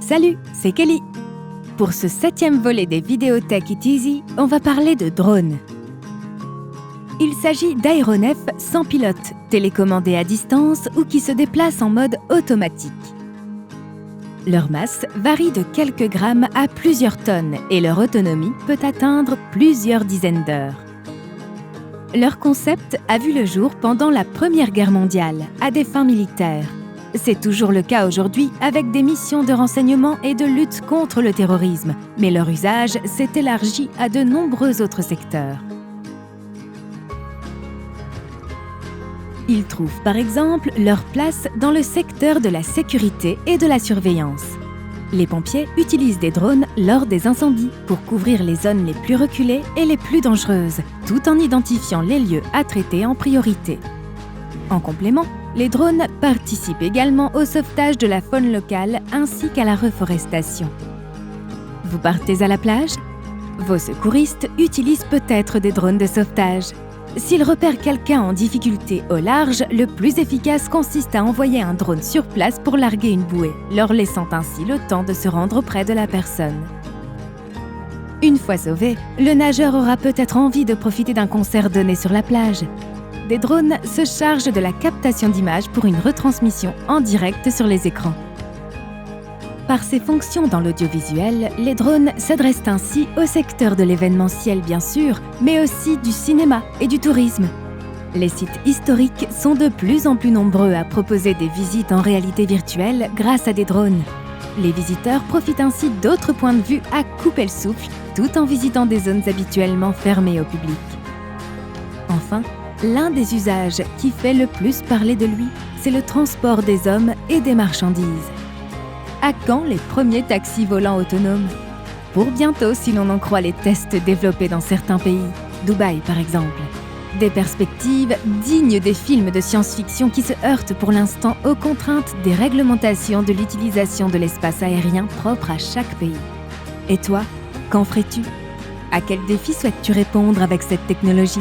Salut, c'est Kelly. Pour ce 7e volet des vidéos Tech It Easy, on va parler de drones. Il s'agit d'aéronefs sans pilote, télécommandés à distance ou qui se déplacent en mode automatique. Leur masse varie de quelques grammes à plusieurs tonnes et leur autonomie peut atteindre plusieurs dizaines d'heures. Leur concept a vu le jour pendant la Première Guerre mondiale, à des fins militaires. C'est toujours le cas aujourd'hui avec des missions de renseignement et de lutte contre le terrorisme, mais leur usage s'est élargi à de nombreux autres secteurs. Ils trouvent par exemple leur place dans le secteur de la sécurité et de la surveillance. Les pompiers utilisent des drones lors des incendies pour couvrir les zones les plus reculées et les plus dangereuses, tout en identifiant les lieux à traiter en priorité. En complément, les drones participent également au sauvetage de la faune locale ainsi qu'à la reforestation. Vous partez à la plage? Vos secouristes utilisent peut-être des drones de sauvetage. S'ils repèrent quelqu'un en difficulté au large, le plus efficace consiste à envoyer un drone sur place pour larguer une bouée, leur laissant ainsi le temps de se rendre auprès de la personne. Une fois sauvé, le nageur aura peut-être envie de profiter d'un concert donné sur la plage. Des drones se chargent de la captation d'images pour une retransmission en direct sur les écrans. Par ses fonctions dans l'audiovisuel, les drones s'adressent ainsi au secteur de l'événementiel bien sûr, mais aussi du cinéma et du tourisme. Les sites historiques sont de plus en plus nombreux à proposer des visites en réalité virtuelle grâce à des drones. Les visiteurs profitent ainsi d'autres points de vue à couper le souffle, tout en visitant des zones habituellement fermées au public. Enfin, l'un des usages qui fait le plus parler de lui, c'est le transport des hommes et des marchandises. À quand les premiers taxis volants autonomes? Pour bientôt si l'on en croit les tests développés dans certains pays, Dubaï par exemple. Des perspectives dignes des films de science-fiction qui se heurtent pour l'instant aux contraintes des réglementations de l'utilisation de l'espace aérien propre à chaque pays. Et toi, qu'en ferais-tu? À quel défi souhaites-tu répondre avec cette technologie?